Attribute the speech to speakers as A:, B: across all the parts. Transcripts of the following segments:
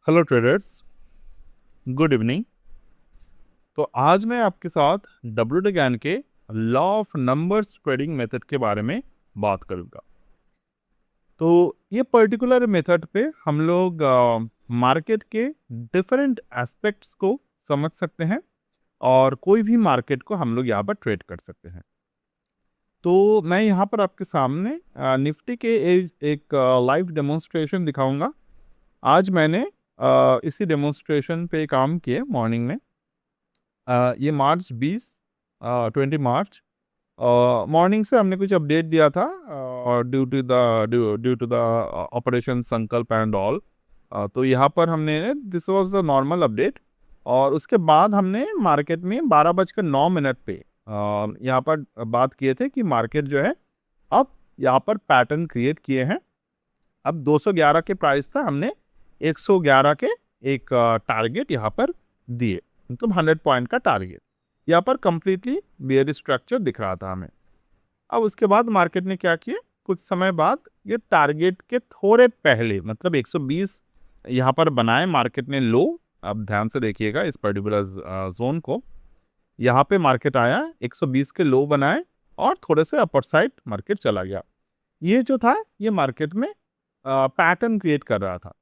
A: Hello traders, good evening. तो आज मैं आपके साथ डब्ल्यू ज्ञान के law of numbers trading method के बारे में बात करूंगा। तो ये पर्टिकुलर मेथड पे हम लोग मार्केट के डिफरेंट एस्पेक्ट्स को समझ सकते हैं और कोई भी मार्केट को हम लोग यहाँ पर ट्रेड कर सकते हैं। तो मैं यहाँ पर आपके सामने निफ्टी के एक लाइव डेमोन्स्ट्रेशन दिखाऊंगा। आज मैंने इसी डेमोन्स्ट्रेशन पे काम किए मॉर्निंग में। ये मार्च 20 20 मार्च मॉर्निंग से हमने कुछ अपडेट दिया था ड्यू टू द ऑपरेशन संकल्प एंड ऑल। तो यहाँ पर हमने this was the normal update और उसके बाद हमने मार्केट में 12:09 पे यहाँ पर बात किए थे कि मार्केट जो है अब यहाँ पर पैटर्न क्रिएट किए हैं। अब 211 के प्राइस था, हमने 111 के एक टारगेट यहाँ पर दिए, मतलब 100 पॉइंट का टारगेट। यहाँ पर कंप्लीटली बेयरिश स्ट्रक्चर दिख रहा था हमें। अब उसके बाद मार्केट ने क्या किया, कुछ समय बाद ये टारगेट के थोड़े पहले मतलब 120 यहाँ पर बनाए मार्केट ने लो। अब ध्यान से देखिएगा इस पर्टिकुलर जोन को। यहाँ पे मार्केट आया, 120 के लो बनाए और थोड़े से अपर साइड मार्केट चला गया। ये जो था ये मार्केट में पैटर्न क्रिएट कर रहा था।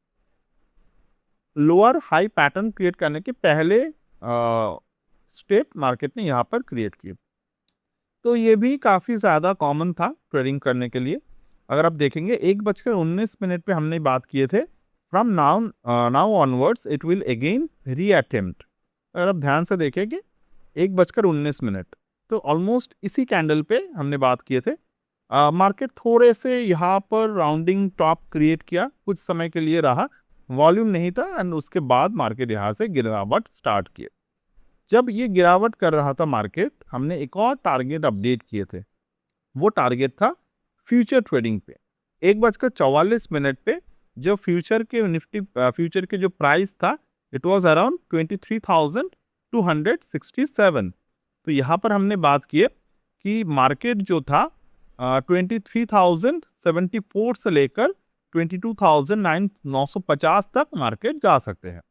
A: लोअर हाई पैटर्न क्रिएट करने के पहले स्टेप मार्केट ने यहाँ पर क्रिएट किए। तो ये भी काफ़ी ज़्यादा कॉमन था ट्रेडिंग करने के लिए। अगर आप देखेंगे 1:19 पे हमने बात किए थे, from now onwards it will again reattempt. अगर आप ध्यान से देखेंगे 1:19, तो ऑलमोस्ट इसी कैंडल पे हमने बात किए थे। मार्केट थोड़े से यहाँ पर राउंडिंग टॉप क्रिएट किया, कुछ समय के लिए रहा, वॉल्यूम नहीं था एंड उसके बाद मार्केट यहाँ से गिरावट स्टार्ट किए। जब ये गिरावट कर रहा था मार्केट, हमने एक और टारगेट अपडेट किए थे। वो टारगेट था फ्यूचर ट्रेडिंग पे 1:44 पे। जब फ्यूचर के निफ्टी फ्यूचर के जो प्राइस था इट वाज अराउंड 23,267। तो यहाँ पर हमने बात की कि मार्केट जो था 23,074 से लेकर 22,950 तक मार्केट जा सकते हैं।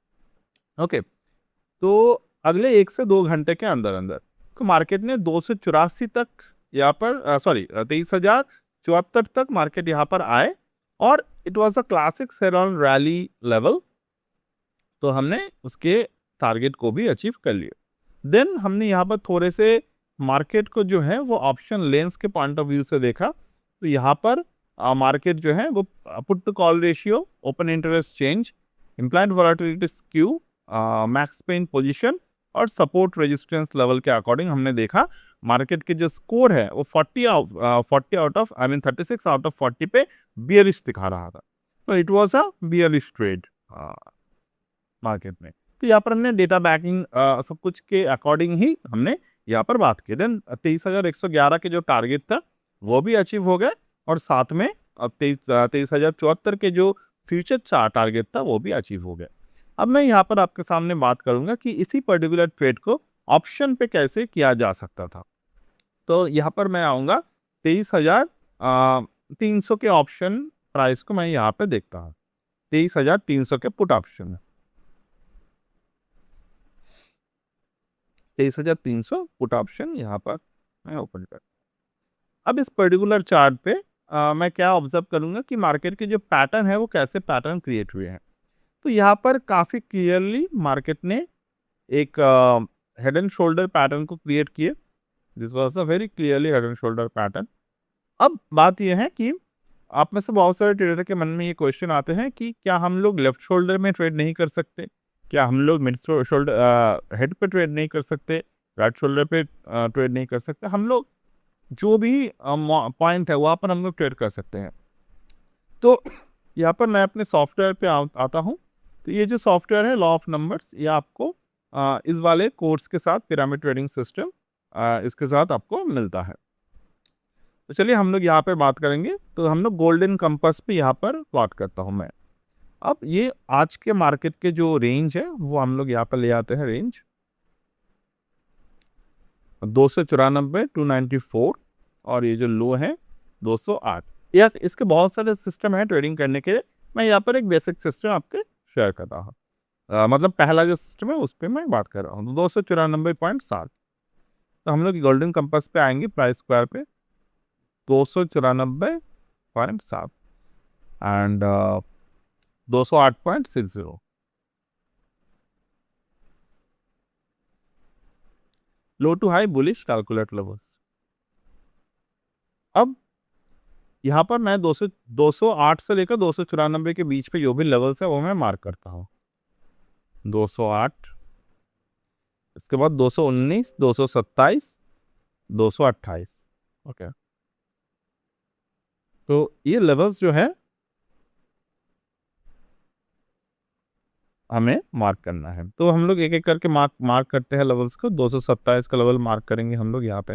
A: ओके, तो अगले 1 से 2 घंटे के अंदर अंदर तो मार्केट ने 284 तक यहाँ पर 23,074 तक मार्केट यहाँ पर आए और it was a classic sell rally level. तो हमने उसके टारगेट को भी अचीव कर लिया। देन हमने यहाँ पर थोड़े से मार्केट को जो है वो ऑप्शन लेंस के पॉइंट ऑफ व्यू से देखा। तो यहाँ पर मार्केट जो है वो put to call ratio, open interest change, implied volatility skew, max pain position और सपोर्ट रेजिस्टेंस लेवल के अकॉर्डिंग हमने देखा मार्केट के जो स्कोर है वो 36 आउट ऑफ 40 पे बियरिश दिखा रहा था। तो it was a bearish trade market में। तो यहाँ पर हमने डेटा बैकिंग सब कुछ के अकॉर्डिंग ही हमने यहाँ पर बात की। देन 23,111 के जो टारगेट था वो भी अचीव हो गए और साथ में अब 23,074 के जो फ्यूचर टारगेट था वो भी अचीव हो गया। अब मैं यहाँ पर आपके सामने बात करूंगा कि इसी पर्टिकुलर ट्रेड को ऑप्शन पे कैसे किया जा सकता था। तो यहाँ पर मैं आऊँगा 23,300 के ऑप्शन प्राइस को मैं यहाँ पे देखता हूँ। 23,300 के पुट ऑप्शन में 23,300 पुट ऑप्शन यहाँ पर मैं ओपन कर। अब इस पर्टिकुलर चार्ट पे मैं क्या ऑब्जर्व करूंगा कि मार्केट के जो पैटर्न है वो कैसे पैटर्न क्रिएट हुए हैं। तो यहाँ पर काफ़ी क्लियरली मार्केट ने एक हेड एंड शोल्डर पैटर्न को क्रिएट किए। This was a very clearly head and shoulder pattern. अब बात यह है कि आप में से बहुत सारे ट्रेडर के मन में ये क्वेश्चन आते हैं कि क्या हम लोग लेफ्ट शोल्डर में ट्रेड नहीं कर सकते, क्या हम लोग मिड शोल्डर हेड पे ट्रेड नहीं कर सकते, राइट शोल्डर पे ट्रेड नहीं कर सकते। हम लोग जो भी पॉइंट है वहाँ पर हम लोग ट्रेड कर सकते हैं। तो यहाँ पर मैं अपने सॉफ्टवेयर पे आता हूँ। तो ये जो सॉफ्टवेयर है लॉ ऑफ नंबर्स, ये आपको इस वाले कोर्स के साथ पिरामिड ट्रेडिंग सिस्टम इसके साथ आपको मिलता है। तो चलिए हम लोग यहाँ पे बात करेंगे। तो हम लोग गोल्डन कंपास पे यहाँ पर प्लॉट करता हूँ मैं। अब ये आज के मार्केट के जो रेंज है वो हम लोग यहाँ पर ले आते हैं। रेंज 294 294 और ये जो लो है 208। या इसके बहुत सारे सिस्टम है ट्रेडिंग करने के लिए। मैं यहाँ पर एक बेसिक सिस्टम आपके शेयर कर रहा हूँ। मतलब पहला जो सिस्टम है उस पर मैं बात कर रहा हूँ। 294.7। तो हम लोग गोल्डन कंपास पे आएंगे प्राइस स्क्वायर पे 294.7 and 208.60। Low to high bullish calculate levels. अब यहाँ पर मैं 208 से लेकर 294 के बीच पे जो भी लेवल्स है वो मैं मार्क करता हूँ। 208, इसके बाद 219, 227, 228। ओके, तो ये लेवल्स जो है हमें मार्क करना है। तो हम लोग एक एक करके मार्क करते हैं लेवल्स को। 227 का लेवल मार्क करेंगे हम लोग यहाँ पे।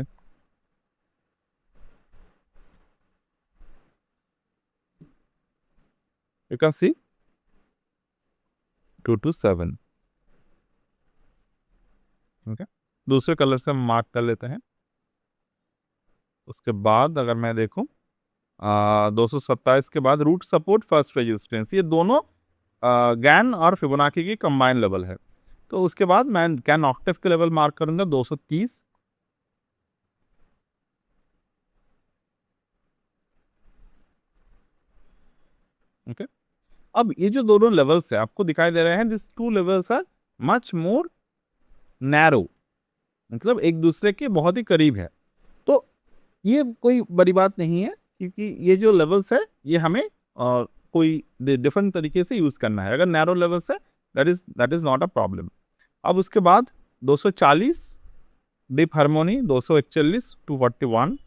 A: You can see 227। ओके, दूसरे कलर से हम मार्क कर लेते हैं। उसके बाद अगर मैं देखूं 227 के बाद रूट सपोर्ट, फर्स्ट रेजिस्टेंस, ये दोनों गैन और फिबोनाची की कंबाइन लेवल है। तो उसके बाद मैं गैन ऑक्टेव के लेवल मार्क करूंगा 230। ओके, अब ये जो दोनों लेवल्स है आपको दिखाई दे रहे हैं, this two levels are much more narrow, मतलब एक दूसरे के बहुत ही करीब है। तो ये कोई बड़ी बात नहीं है, क्योंकि ये जो लेवल्स है ये हमें कोई डिफरेंट तरीके से यूज करना है। अगर नैरो लेवल्स है that is not a problem. अब उसके बाद 240 डीप हार्मोनी, 241, 241।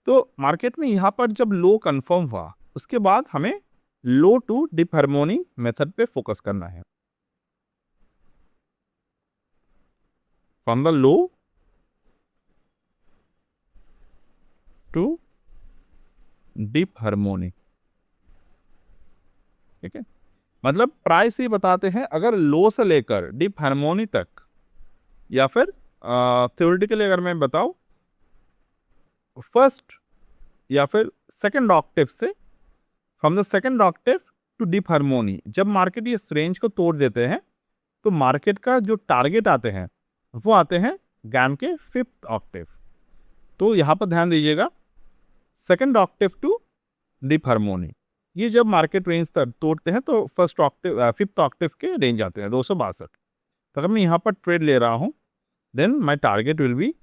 A: तो मार्केट में यहाँ पर जब लो कंफर्म हुआ उसके बाद हमें low to deep harmony method पे फोकस करना है। From the low to deep harmony. ठीक है, मतलब प्राइस ही बताते हैं, अगर लो से लेकर डीप हार्मोनी तक, या फिर थ्योरेटिकली अगर मैं बताऊं फर्स्ट या फिर सेकंड ऑक्टेव से, from the second octave to deep harmony, जब मार्केट इस रेंज को तोड़ देते हैं तो मार्केट का जो टारगेट आते हैं वो आते हैं गैन के फिफ्थ ऑक्टेव। तो यहाँ पर ध्यान दीजिएगा, second octave to deep harmony, ये जब मार्केट रेंज तक तोड़ते हैं तो फर्स्ट ऑक्टेव फिफ्थ ऑक्टेव के रेंज आते हैं 262। तो अगर मैं यहाँ पर ट्रेड ले रहा हूँ then my target will be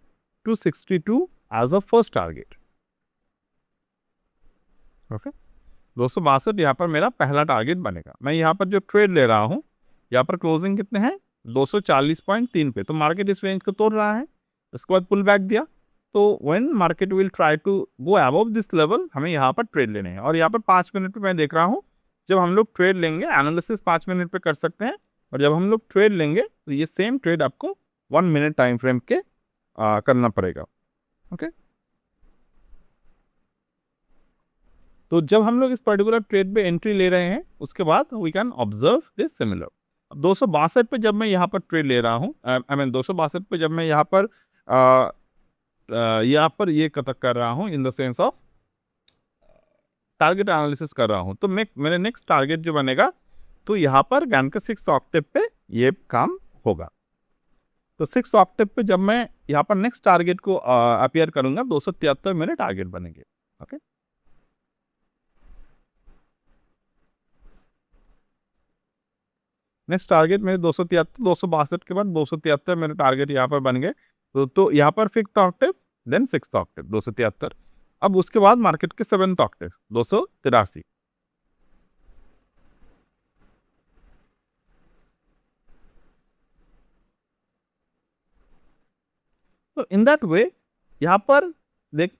A: 262 as a first target. Okay, 262 यहाँ पर मेरा पहला टारगेट बनेगा। मैं यहाँ पर जो ट्रेड ले रहा हूँ, यहाँ पर क्लोजिंग कितने हैं 240.3 पे, तो मार्केट इस रेंज को तोड़ रहा है, उसके बाद पुल बैक दिया। तो when market will try to go above this level, हमें यहाँ पर ट्रेड लेने हैं। और यहाँ पर 5 मिनट पे मैं देख रहा हूँ, जब हम लोग ट्रेड लेंगे एनालिसिस 5 मिनट पे कर सकते हैं, और जब हम लोग ट्रेड लेंगे तो ये सेम ट्रेड आपको 1 मिनट टाइम फ्रेम के करना पड़ेगा। ओके, तो जब हम लोग इस पर्टिकुलर ट्रेड पे एंट्री ले रहे हैं उसके बाद we can observe this similar. अब 262 पे जब मैं यहाँ पर ट्रेड ले रहा हूँ, आई मीन 262 पे जब मैं यहाँ पर ये कतक कर रहा हूँ in the sense of target analysis कर रहा हूँ, तो मेरे नेक्स्ट टारगेट जो बनेगा तो यहाँ पर गैन के 6 ऑक्टेव पे ये काम होगा। तो 6 ऑक्टेव पे जब मैं यहाँ पर नेक्स्ट टारगेट को अपियर करूंगा 273 मेरे टारगेट बनेंगे। ओके, नेक्स्ट टारगेट मेरे 273, 262 के बाद 273 मेरे टारगेट यहाँ पर बन गए। तो यहाँ पर fifth octave then sixth octave 273। अब उसके बाद मार्केट के सेवेंथ ऑक्टेव 283। तो इन दैट वे यहाँ पर देख,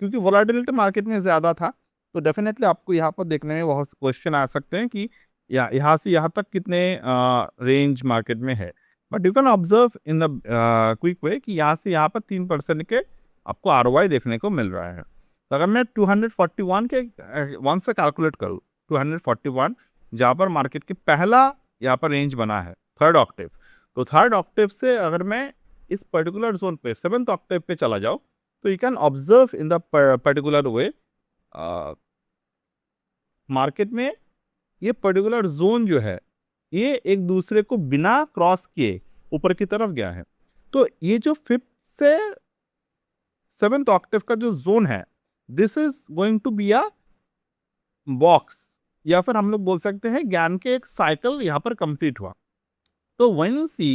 A: क्योंकि वोलेटिलिटी मार्केट में ज़्यादा था तो डेफिनेटली आपको यहाँ पर देखने में बहुत क्वेश्चन आ सकते हैं कि यहाँ से यहाँ तक कितने रेंज मार्केट में है। But you can observe in the quick way कि यहाँ से यहाँ पर 3% के आपको ROI देखने को मिल रहा है। तो अगर मैं 241 के 1 से कैलकुलेट करूँ, 241 जहाँ पर मार्केट के पहला यहाँ पर रेंज बना है थर्ड ऑक्टेव, तो थर्ड ऑक्टेव से अगर मैं इस पर्टिकुलर जोन पे 7th ऑक्टेव पे चला जाओ तो you can observe in the particular way market में ये पर्टिकुलर जोन जो है ये एक दूसरे को बिना क्रॉस किए ऊपर की तरफ गया है। तो ये जो 5th से 7th ऑक्टेव का जो जोन है, this is going to be a box, या फिर हम लोग बोल सकते हैं ज्ञान के एक साइकिल यहाँ पर कंप्लीट हुआ। तो when you see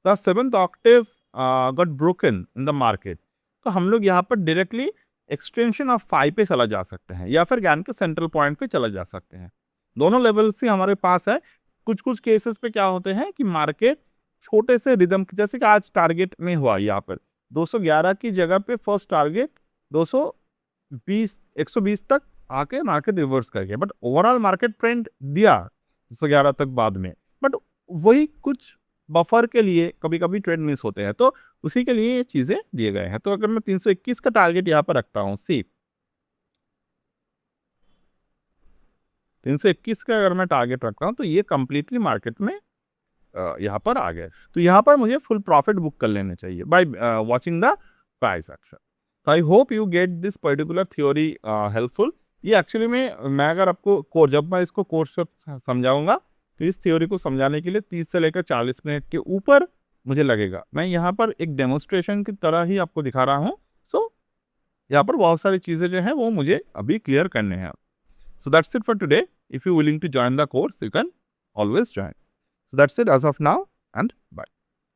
A: the 7th Octave got broken in the market, तो हम लोग यहाँ पर डायरेक्टली एक्सटेंशन ऑफ 5 पे चला जा सकते हैं या फिर ज्ञान के सेंट्रल पॉइंट पे चला जा सकते हैं। दोनों लेवल से हमारे पास है। कुछ कुछ केसेस पे क्या होते हैं कि मार्केट छोटे से रिदम, जैसे कि आज टारगेट में हुआ यहाँ पर 211 की जगह पे फर्स्ट टारगेट 220 120 तक आके मार्केट रिवर्स कर गया, बट ओवरऑल मार्केट ट्रेंड दिया 211 तक बाद में, बट वही कुछ बफर के लिए कभी कभी ट्रेंड मिस होते हैं, तो उसी के लिए ये चीजें दिए गए हैं। तो अगर मैं 321 का टारगेट यहाँ पर रखता हूँ, सी 321 का अगर मैं टारगेट रखता हूँ तो ये कंप्लीटली मार्केट में यहाँ पर आ गए। तो यहाँ पर मुझे फुल प्रॉफिट बुक कर लेने चाहिए by watching the price action. तो I hope you get this particular theory helpful. ये एक्चुअली में मैं अगर आपको जब मैं इसको कोर्स समझाऊंगा तो इस थ्योरी को समझाने के लिए 30 से लेकर 40 मिनट के ऊपर मुझे लगेगा। मैं यहाँ पर एक डेमोन्स्ट्रेशन की तरह ही आपको दिखा रहा हूँ। सो यहाँ पर बहुत सारी चीज़ें जो हैं वो मुझे अभी क्लियर करने हैं। So that's it for today. If you're willing to join the course, you can always join. So that's it as of now, and bye.